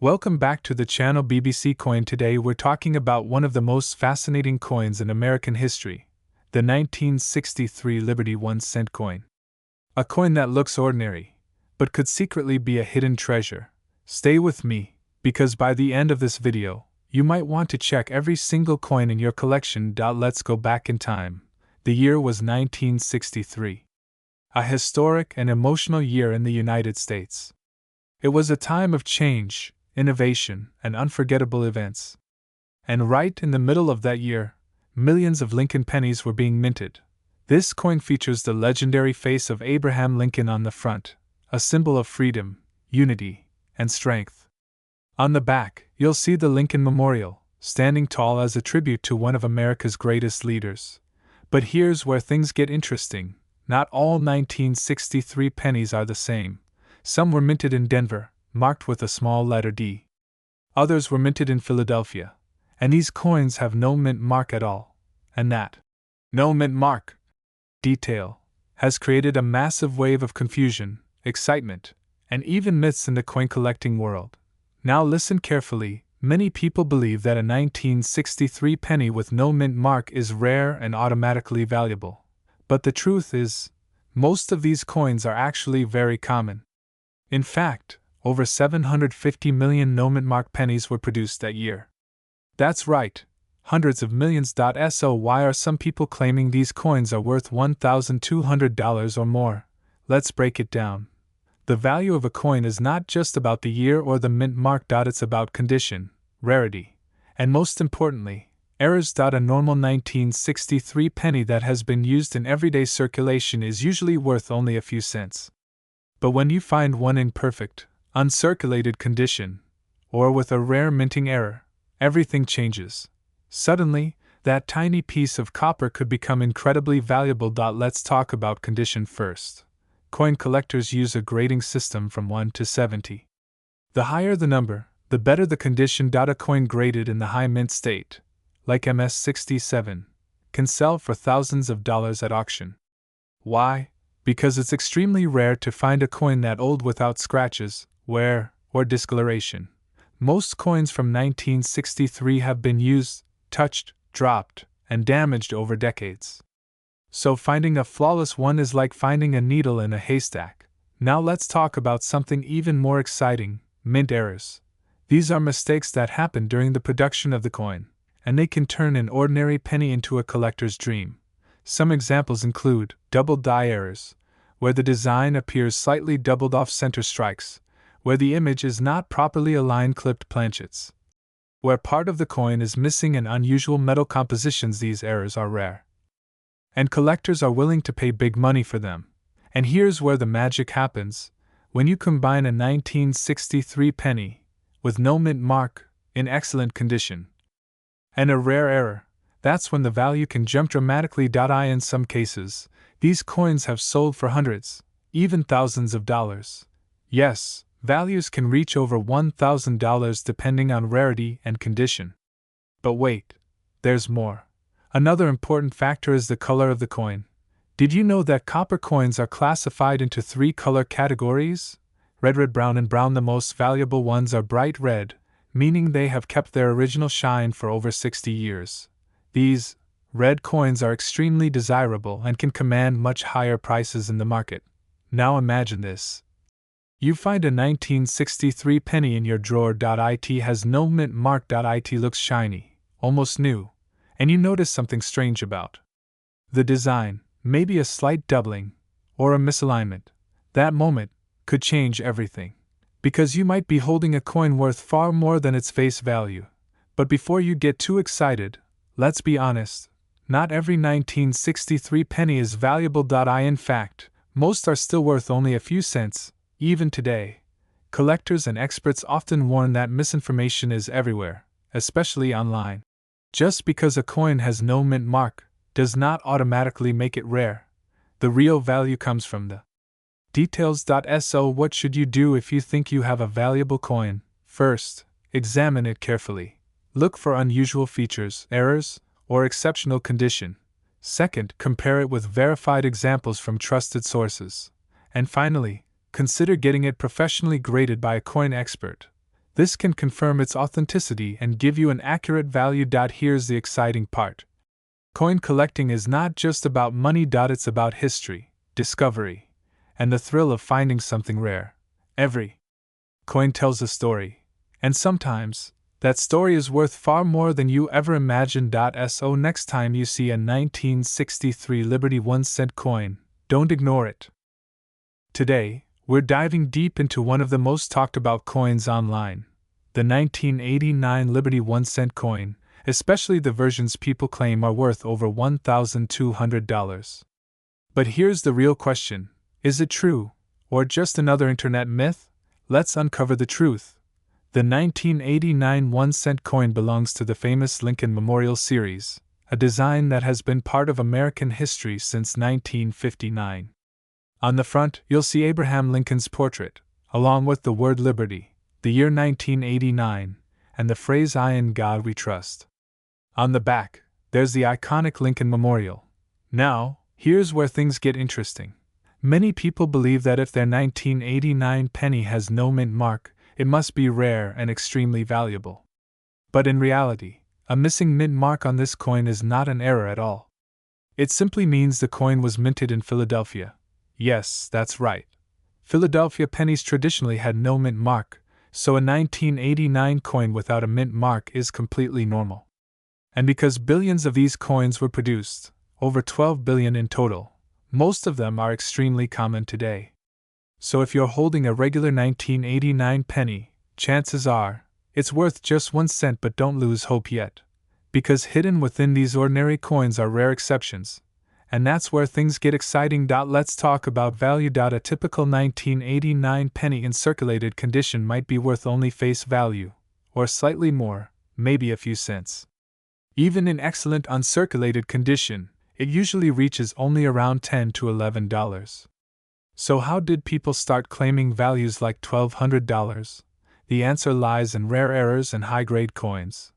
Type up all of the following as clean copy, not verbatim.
Welcome back to the channel BBC Coin. Today we're talking about one of the most fascinating coins in American history, the 1963 Liberty 1-cent coin. A coin that looks ordinary, but could secretly be a hidden treasure. Stay with me, because by the end of this video, you might want to check every single coin in your collection. Let's go back in time. The year was 1963. A historic and emotional year in the United States. It was a time of change, innovation, and unforgettable events. And right in the middle of that year, millions of Lincoln pennies were being minted. This coin features the legendary face of Abraham Lincoln on the front, a symbol of freedom, unity, and strength. On the back, you'll see the Lincoln Memorial, standing tall as a tribute to one of America's greatest leaders. But here's where things get interesting. Not all 1963 pennies are the same. Some were minted in Denver, marked with a small letter D. Others were minted in Philadelphia, and these coins have no mint mark at all. And that no mint mark detail has created a massive wave of confusion, excitement, and even myths in the coin collecting world. Now listen carefully. Many people believe that a 1963 penny with no mint mark is rare and automatically valuable. But the truth is, most of these coins are actually very common. In fact, over 750 million no-mint mark pennies were produced that year. That's right, hundreds of millions. So why are some people claiming these coins are worth $1,200 or more? Let's break it down. The value of a coin is not just about the year or the mint mark. It's about condition, rarity, and most importantly, errors. A normal 1963 penny that has been used in everyday circulation is usually worth only a few cents. But when you find one in perfect, uncirculated condition, or with a rare minting error, everything changes. Suddenly, that tiny piece of copper could become incredibly valuable. Let's talk about condition first. Coin collectors use a grading system from 1 to 70. The higher the number, the better the condition. A coin graded in the high mint state, like MS-67, can sell for thousands of dollars at auction. Why? Because it's extremely rare to find a coin that old without scratches, wear, or discoloration. Most coins from 1963 have been used, touched, dropped, and damaged over decades. So finding a flawless one is like finding a needle in a haystack. Now let's talk about something even more exciting: mint errors. These are mistakes that happen during the production of the coin, and they can turn an ordinary penny into a collector's dream. Some examples include double die errors, where the design appears slightly doubled off center strikes, where the image is not properly aligned clipped planchets, where part of the coin is missing, and unusual metal compositions. These errors are rare, and collectors are willing to pay big money for them. And here's where the magic happens. When you combine a 1963 penny with no mint mark, in excellent condition, and a rare error, that's when the value can jump dramatically. In some cases, these coins have sold for hundreds, even thousands of dollars. Yes, values can reach over $1,000 depending on rarity and condition. But wait, there's more. Another important factor is the color of the coin. Did you know that copper coins are classified into 3 color categories? Red, brown, and brown. The most valuable ones are bright red, meaning they have kept their original shine for over 60 years. These red coins are extremely desirable and can command much higher prices in the market. Now imagine this. You find a 1963 penny in your drawer. It has no mint mark. It looks shiny, almost new, and you notice something strange about the design, maybe a slight doubling or a misalignment. That moment could change everything, because you might be holding a coin worth far more than its face value. But before you get too excited, let's be honest, not every 1963 penny is valuable. In fact, most are still worth only a few cents, even today. Collectors and experts often warn that misinformation is everywhere, especially online. Just because a coin has no mint mark does not automatically make it rare. The real value comes from the details. So what should you do if you think you have a valuable coin? First, examine it carefully. Look for unusual features, errors, or exceptional condition. Second, compare it with verified examples from trusted sources. And finally, consider getting it professionally graded by a coin expert. This can confirm its authenticity and give you an accurate value. Here's the exciting part. Coin collecting is not just about money. It's about history, discovery, and the thrill of finding something rare. Every coin tells a story, and sometimes, that story is worth far more than you ever imagined. So next time you see a 1963 Liberty 1-cent coin, don't ignore it. Today, we're diving deep into one of the most talked about coins online, the 1989 Liberty 1-cent coin, especially the versions people claim are worth over $1,200. But here's the real question: is it true, or just another internet myth? Let's uncover the truth. The 1989 1-cent coin belongs to the famous Lincoln Memorial Series, a design that has been part of American history since 1959. On the front, you'll see Abraham Lincoln's portrait, along with the word Liberty, the year 1989, and the phrase "I in God we trust." On the back, there's the iconic Lincoln Memorial. Now, here's where things get interesting. Many people believe that if their 1989 penny has no mint mark, it must be rare and extremely valuable. But in reality, a missing mint mark on this coin is not an error at all. It simply means the coin was minted in Philadelphia. Yes, that's right. Philadelphia pennies traditionally had no mint mark, so a 1989 coin without a mint mark is completely normal. And because billions of these coins were produced, over 12 billion in total, most of them are extremely common today. So if you're holding a regular 1989 penny, chances are, it's worth just 1 cent. But don't lose hope yet. Because hidden within these ordinary coins are rare exceptions. And that's where things get exciting. Let's talk about value. A typical 1989 penny in circulated condition might be worth only face value, or slightly more, maybe a few cents. Even in excellent uncirculated condition, it usually reaches only around $10 to $11. So how did people start claiming values like $1,200? The answer lies in rare errors and high-grade coins.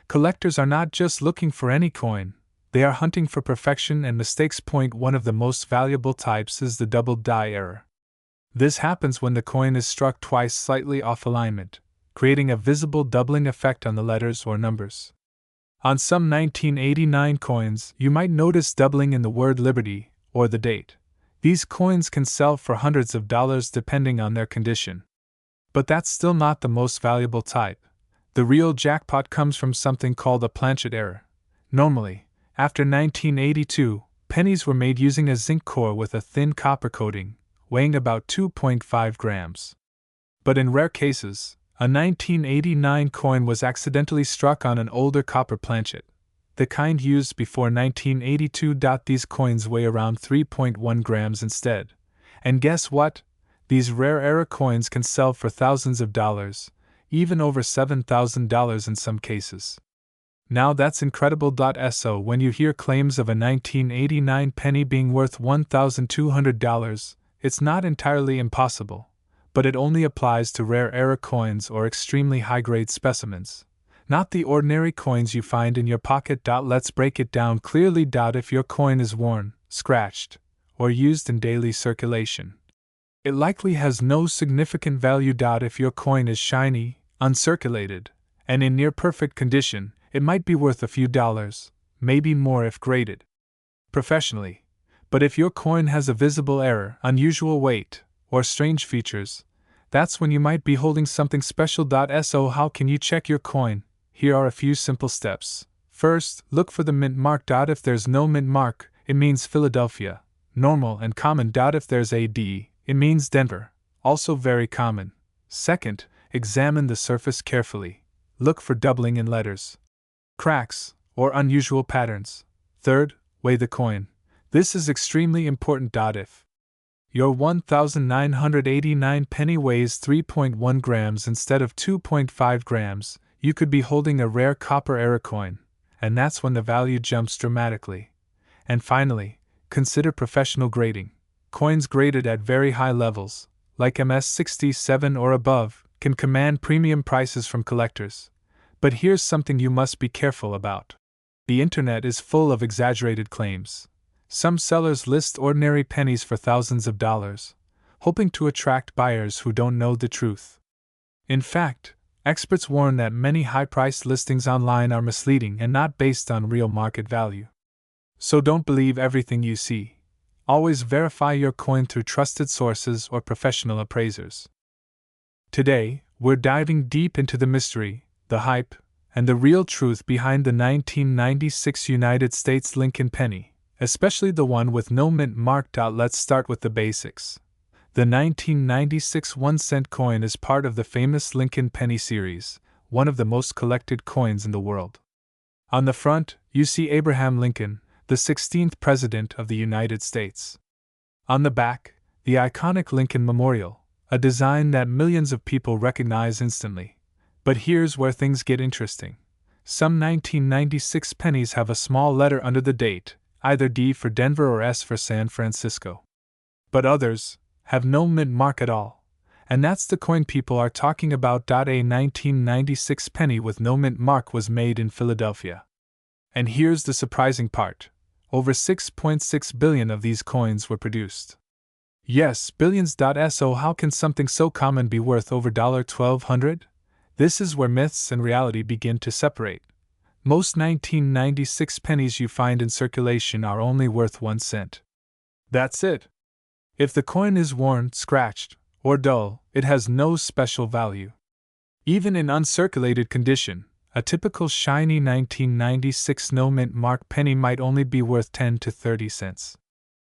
Collectors are not just looking for any coin, they are hunting for perfection and mistakes. One of the most valuable types is the double die error. This happens when the coin is struck twice slightly off alignment, creating a visible doubling effect on the letters or numbers. On some 1989 coins, you might notice doubling in the word Liberty or the date. These coins can sell for hundreds of dollars depending on their condition. But that's still not the most valuable type. The real jackpot comes from something called a planchet error. Normally, after 1982, pennies were made using a zinc core with a thin copper coating, weighing about 2.5 grams. But in rare cases, a 1989 coin was accidentally struck on an older copper planchet, the kind used before 1982. These coins weigh around 3.1 grams instead. And guess what? These rare error coins can sell for thousands of dollars, even over $7,000 in some cases. Now that's incredible. So when you hear claims of a 1989 penny being worth $1,200, it's not entirely impossible, but it only applies to rare error coins or extremely high-grade specimens, not the ordinary coins you find in your pocket. Let's break it down clearly. If your coin is worn, scratched, or used in daily circulation, it likely has no significant value. If your coin is shiny, uncirculated, and in near-perfect condition, it might be worth a few dollars, maybe more if graded professionally. But if your coin has a visible error, unusual weight, or strange features, that's when you might be holding something special. So how can you check your coin? Here are a few simple steps. First, look for the mint mark. If there's no mint mark, it means Philadelphia, normal and common. If there's a D, it means Denver, also very common. Second, examine the surface carefully. Look for doubling in letters, cracks, or unusual patterns. Third, weigh the coin. This is extremely important. If your 1989 penny weighs 3.1 grams instead of 2.5 grams, you could be holding a rare copper error coin, and that's when the value jumps dramatically. And finally, consider professional grading. Coins graded at very high levels, like MS67 or above, can command premium prices from collectors. But here's something you must be careful about. The internet is full of exaggerated claims. Some sellers list ordinary pennies for thousands of dollars, hoping to attract buyers who don't know the truth. In fact, Experts warn that many high-priced listings online are misleading and not based on real market value. So don't believe everything you see. Always verify your coin through trusted sources or professional appraisers. Today, we're diving deep into the mystery, the hype, and the real truth behind the 1996 United States Lincoln penny, especially the one with no mint mark. Let's start with the basics. The 1996 1-cent coin is part of the famous Lincoln penny series, one of the most collected coins in the world. On the front, you see Abraham Lincoln, the 16th President of the United States. On the back, the iconic Lincoln Memorial, a design that millions of people recognize instantly. But here's where things get interesting. Some 1996 pennies have a small letter under the date, either D for Denver or S for San Francisco. But others have no mint mark at all. And that's the coin people are talking about. A 1996 penny with no mint mark was made in Philadelphia. And here's the surprising part. Over 6.6 billion of these coins were produced. Yes, billions. So how can something so common be worth over $1,200? This is where myths and reality begin to separate. Most 1996 pennies you find in circulation are only worth 1 cent. That's it. If the coin is worn, scratched, or dull, it has no special value. Even in uncirculated condition, a typical shiny 1996 no mint mark penny might only be worth 10 to 30 cents.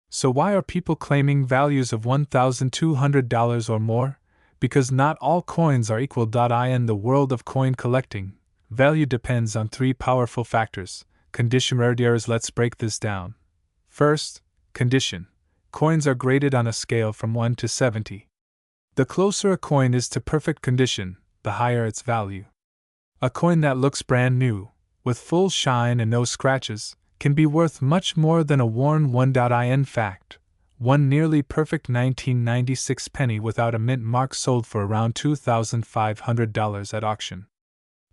So why are people claiming values of $1,200 or more? Because not all coins are equal. In the world of coin collecting, value depends on 3 powerful factors. Condition, rarity, errors. Let's break this down. First, condition. Coins are graded on a scale from 1 to 70. The closer a coin is to perfect condition, the higher its value. A coin that looks brand new, with full shine and no scratches, can be worth much more than a worn one. In fact, one nearly perfect 1996 penny without a mint mark sold for around $2,500 at auction.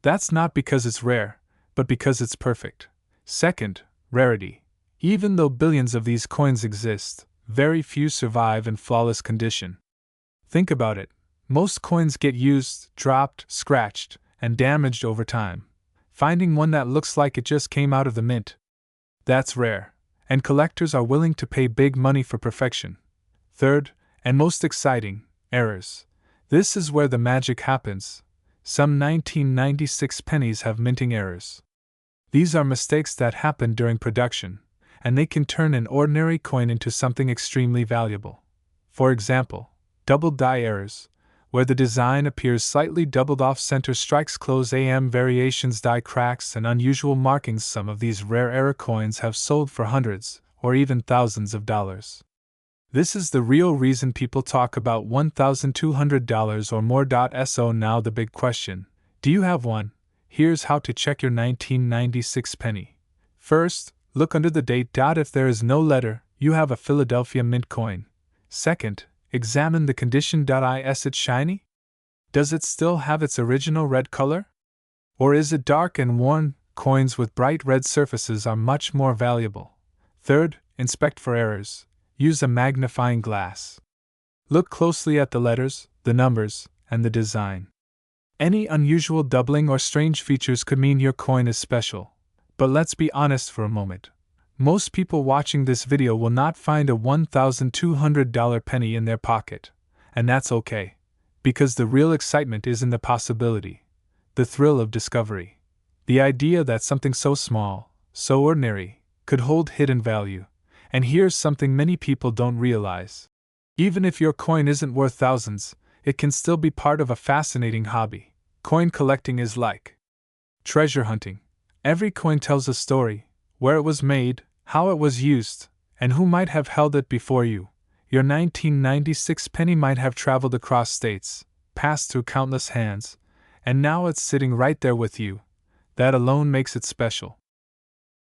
That's not because it's rare, but because it's perfect. Second, rarity. Even though billions of these coins exist, very few survive in flawless condition. Think about it. Most coins get used, dropped, scratched, and damaged over time. Finding one that looks like it just came out of the mint, that's rare, and collectors are willing to pay big money for perfection. Third, and most exciting, errors. This is where the magic happens. Some 1996 pennies have minting errors. These are mistakes that happen during production, and they can turn an ordinary coin into something extremely valuable. For example, double die errors, where the design appears slightly doubled off center, strikes, close AM variations, die cracks, and unusual markings. Some of these rare error coins have sold for hundreds, or even thousands of dollars. This is the real reason people talk about $1,200 or more. So now the big question, do you have one? Here's how to check your 1996 penny. First, look under the date. If there is no letter, you have a Philadelphia mint coin. Second, examine the condition. Is it shiny? Does it still have its original red color? Or is it dark and worn? Coins with bright red surfaces are much more valuable. Third, inspect for errors. Use a magnifying glass. Look closely at the letters, the numbers, and the design. Any unusual doubling or strange features could mean your coin is special. But let's be honest for a moment. Most people watching this video will not find a $1,200 penny in their pocket. And that's okay. Because the real excitement is in the possibility. The thrill of discovery. The idea that something so small, so ordinary, could hold hidden value. And here's something many people don't realize. Even if your coin isn't worth thousands, it can still be part of a fascinating hobby. Coin collecting is like treasure hunting. Every coin tells a story, where it was made, how it was used, and who might have held it before you. Your 1996 penny might have traveled across states, passed through countless hands, and now it's sitting right there with you. That alone makes it special.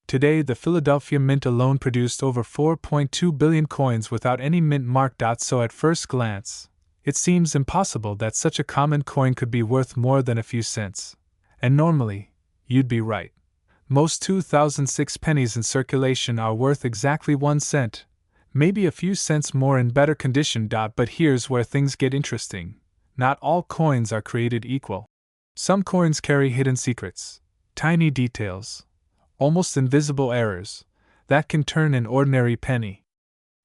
Today, the Philadelphia Mint alone produced over 4.2 billion coins without any mint mark. So at first glance, it seems impossible that such a common coin could be worth more than a few cents. And normally, you'd be right. Most 2006 pennies in circulation are worth exactly 1 cent, maybe a few cents more in better condition. But here's where things get interesting. Not all coins are created equal. Some coins carry hidden secrets, tiny details, almost invisible errors, that can turn an ordinary penny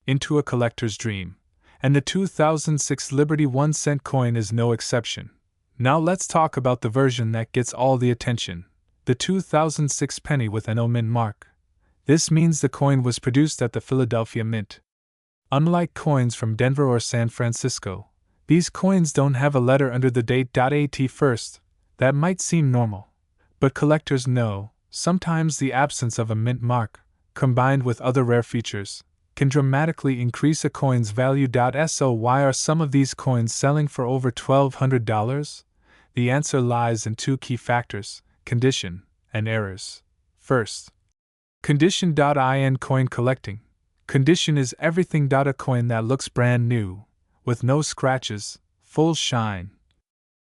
into a collector's dream, and the 2006 Liberty 1-cent coin is no exception. Now let's talk about the version that gets all the attention, the 2006 penny with an O mint mark. This means the coin was produced at the Philadelphia Mint. Unlike coins from Denver or San Francisco, these coins don't have a letter under the date .at first. That might seem normal, but collectors know sometimes the absence of a mint mark, combined with other rare features, can dramatically increase a coin's value. So why are some of these coins selling for over $1,200? The answer lies in two key factors: condition and errors. First, condition. In coin collecting, condition is everything. A coin that looks brand new, with no scratches, full shine,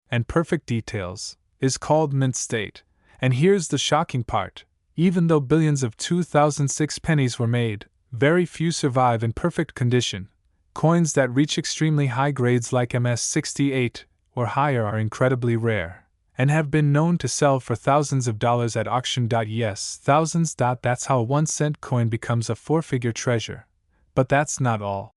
and perfect details, is called mint state. And here's the shocking part: even though billions of 2006 pennies were made, very few survive in perfect condition. Coins that reach extremely high grades like MS-68 or higher are incredibly rare, and have been known to sell for thousands of dollars at auction. Yes, thousands. That's how a 1-cent coin becomes a four-figure treasure. But that's not all.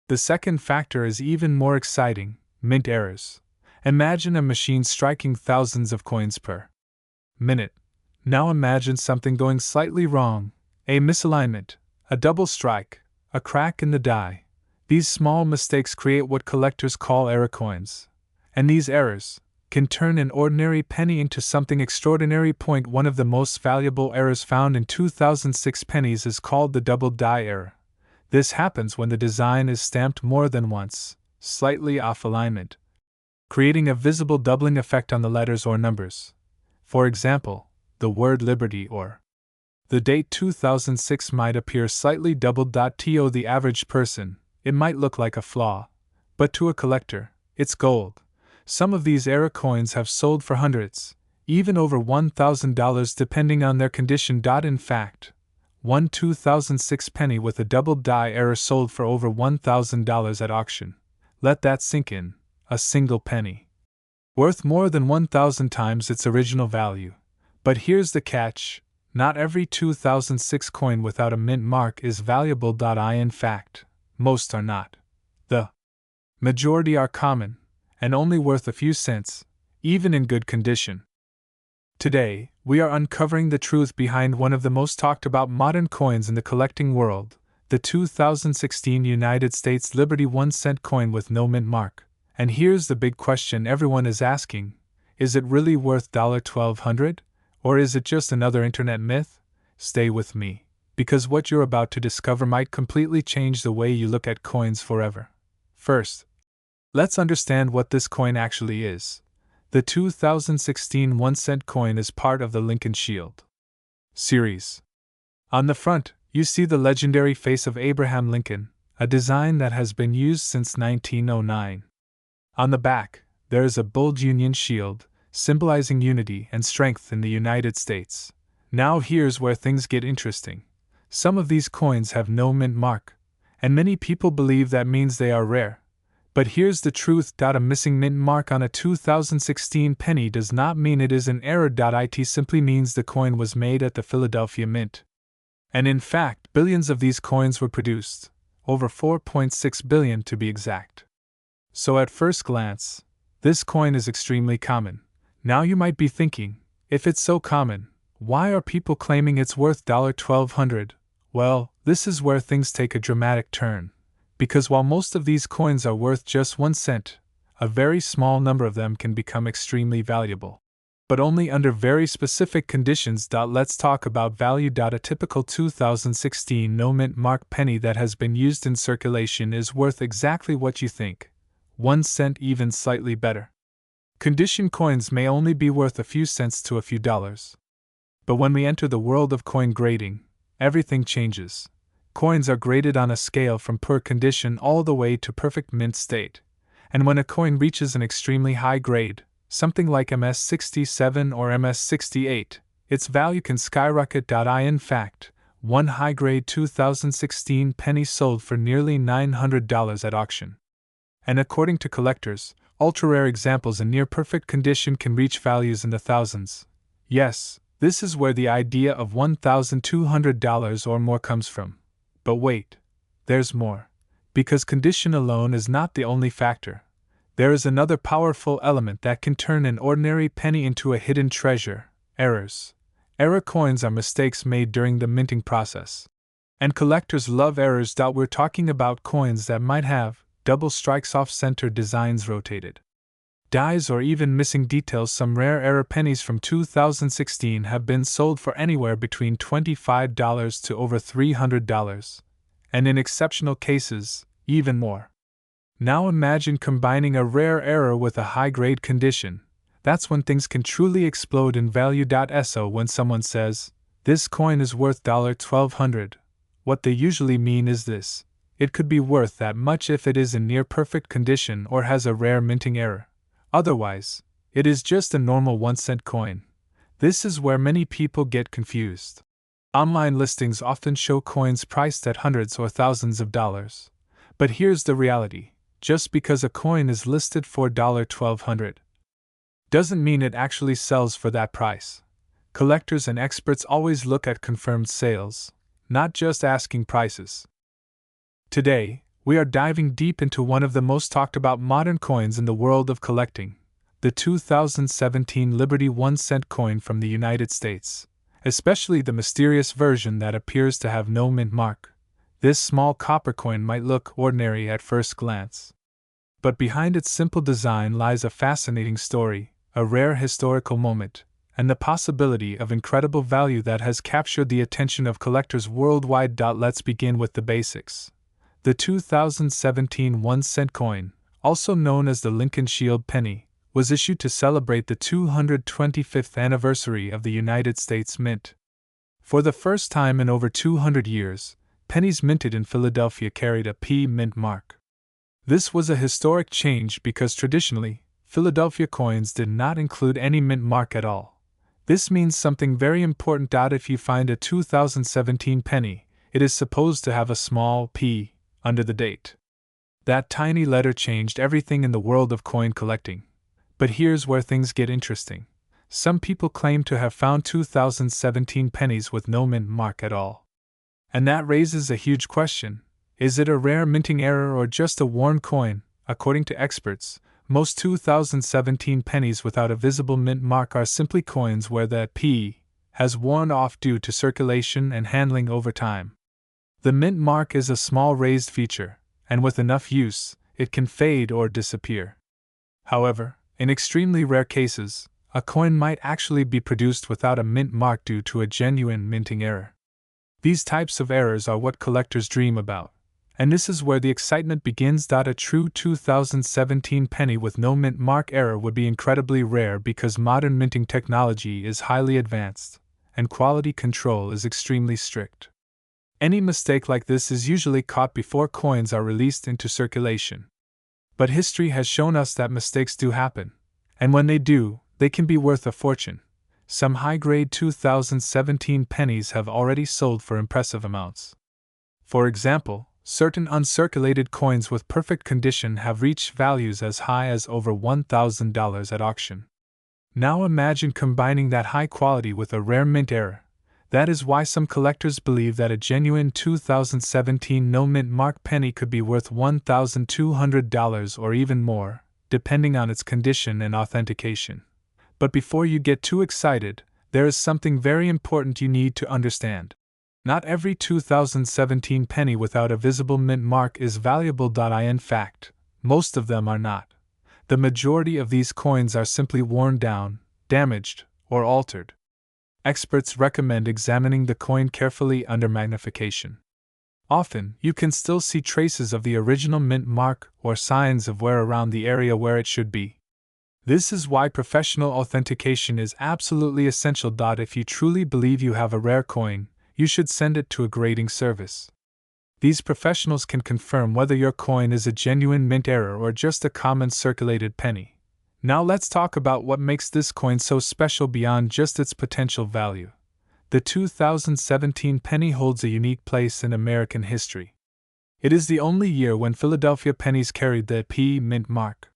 The second factor is even more exciting: mint errors. Imagine a machine striking thousands of coins per minute. Now imagine something going slightly wrong: a misalignment, a double strike, a crack in the die. These small mistakes create what collectors call error coins. And these errors can turn an ordinary penny into something extraordinary. One of the most valuable errors found in 2006 pennies is called the double die error. This happens when the design is stamped more than once, slightly off alignment, creating a visible doubling effect on the letters or numbers. For example, the word Liberty or the date 2006 might appear slightly doubled. To the average person, it might look like a flaw, but to a collector, it's gold. Some of these error coins have sold for hundreds, even over $1,000 depending on their condition. In fact, one 2006 penny with a double die error sold for over $1,000 at auction. Let that sink in: a single penny, worth more than 1,000 times its original value. But here's the catch: not every 2006 coin without a mint mark is valuable. In fact, most are not. The majority are common, and only worth a few cents, even in good condition. Today, we are uncovering the truth behind one of the most talked about modern coins in the collecting world, the 2016 United States Liberty 1-cent coin with no mint mark. And here's the big question everyone is asking: is it really worth $1,200? Or is it just another internet myth? Stay with me, because what you're about to discover might completely change the way you look at coins forever. First, let's understand what this coin actually is. The 2016 1-cent coin is part of the Lincoln Shield series. On the front, you see the legendary face of Abraham Lincoln, a design that has been used since 1909. On the back, there is a bold Union shield, symbolizing unity and strength in the United States. Now here's where things get interesting. Some of these coins have no mint mark, and many people believe that means they are rare. But here's the truth: a missing mint mark on a 2016 penny does not mean it is an error. It simply means the coin was made at the Philadelphia Mint. And in fact, billions of these coins were produced, over 4.6 billion to be exact. So at first glance, this coin is extremely common. Now you might be thinking, if it's so common, why are people claiming it's worth $1,200? Well, this is where things take a dramatic turn. Because while most of these coins are worth just 1 cent, a very small number of them can become extremely valuable. But only under very specific conditions. Let's talk about value. A typical 2016 no mint mark penny that has been used in circulation is worth exactly what you think: 1 cent, even slightly better. Condition coins may only be worth a few cents to a few dollars. But when we enter the world of coin grading, everything changes. Coins are graded on a scale from poor condition all the way to perfect mint state. And when a coin reaches an extremely high grade, something like MS-67 or MS-68, its value can skyrocket. In fact, one high-grade 2016 penny sold for nearly $900 at auction. And according to collectors, Ultra-rare examples in near-perfect condition can reach values in the thousands. Yes, this is where the idea of $1,200 or more comes from. But wait, there's more. Because condition alone is not the only factor. There is another powerful element that can turn an ordinary penny into a hidden treasure: errors. Error coins are mistakes made during the minting process. And collectors love errors. We're talking about coins that might have double strikes, off-center designs, rotated dies, or even missing details. Some rare error pennies from 2016 have been sold for anywhere between $25 to over $300, and in exceptional cases, even more. Now imagine combining a rare error with a high-grade condition. That's when things can truly explode in value. So when someone says, "This coin is worth $1,200, what they usually mean is this: it could be worth that much if it is in near-perfect condition or has a rare minting error. Otherwise, it is just a normal 1-cent coin." This is where many people get confused. Online listings often show coins priced at hundreds or thousands of dollars. But here's the reality: just because a coin is listed for $1,200 doesn't mean it actually sells for that price. Collectors and experts always look at confirmed sales, not just asking prices. Today, we are diving deep into one of the most talked about modern coins in the world of collecting, the 2017 Liberty 1-cent coin from the United States, especially the mysterious version that appears to have no mint mark. This small copper coin might look ordinary at first glance. But behind its simple design lies a fascinating story, a rare historical moment, and the possibility of incredible value that has captured the attention of collectors worldwide. Let's begin with the basics. The 2017 1-cent coin, also known as the Lincoln Shield penny, was issued to celebrate the 225th anniversary of the United States Mint. For the first time in over 200 years, pennies minted in Philadelphia carried a P mint mark. This was a historic change because traditionally, Philadelphia coins did not include any mint mark at all. This means something very important. If you find a 2017 penny, it is supposed to have a small P under the date. That tiny letter changed everything in the world of coin collecting. But here's where things get interesting. Some people claim to have found 2017 pennies with no mint mark at all. And that raises a huge question: is it a rare minting error or just a worn coin? According to experts, most 2017 pennies without a visible mint mark are simply coins where the P has worn off due to circulation and handling over time. The mint mark is a small raised feature, and with enough use, it can fade or disappear. However, in extremely rare cases, a coin might actually be produced without a mint mark due to a genuine minting error. These types of errors are what collectors dream about, and this is where the excitement begins. A true 2017 penny with no mint mark error would be incredibly rare because modern minting technology is highly advanced, and quality control is extremely strict. Any mistake like this is usually caught before coins are released into circulation. But history has shown us that mistakes do happen, and when they do, they can be worth a fortune. Some high-grade 2017 pennies have already sold for impressive amounts. For example, certain uncirculated coins with perfect condition have reached values as high as over $1,000 at auction. Now imagine combining that high quality with a rare mint error. That is why some collectors believe that a genuine 2017 no mint mark penny could be worth $1,200 or even more, depending on its condition and authentication. But before you get too excited, there is something very important you need to understand. Not every 2017 penny without a visible mint mark is valuable. In fact, most of them are not. The majority of these coins are simply worn down, damaged, or altered. Experts recommend examining the coin carefully under magnification. Often, you can still see traces of the original mint mark or signs of wear around the area where it should be. This is why professional authentication is absolutely essential. If you truly believe you have a rare coin, you should send it to a grading service. These professionals can confirm whether your coin is a genuine mint error or just a common circulated penny. Now let's talk about what makes this coin so special beyond just its potential value. The 2017 penny holds a unique place in American history. It is the only year when Philadelphia pennies carried the P mint mark.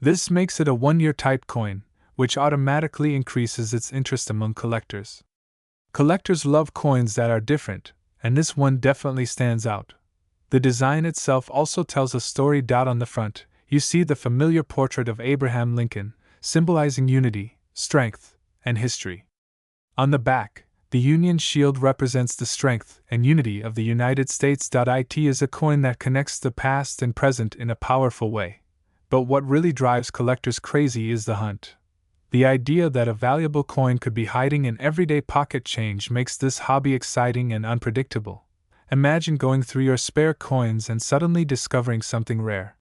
This makes it a one-year type coin, which automatically increases its interest among collectors. Collectors love coins that are different, and this one definitely stands out. The design itself also tells a story. On the front, you see the familiar portrait of Abraham Lincoln, symbolizing unity, strength, and history. On the back, the Union Shield represents the strength and unity of the United States. It is a coin that connects the past and present in a powerful way. But what really drives collectors crazy is the hunt. The idea that a valuable coin could be hiding in everyday pocket change makes this hobby exciting and unpredictable. Imagine going through your spare coins and suddenly discovering something rare.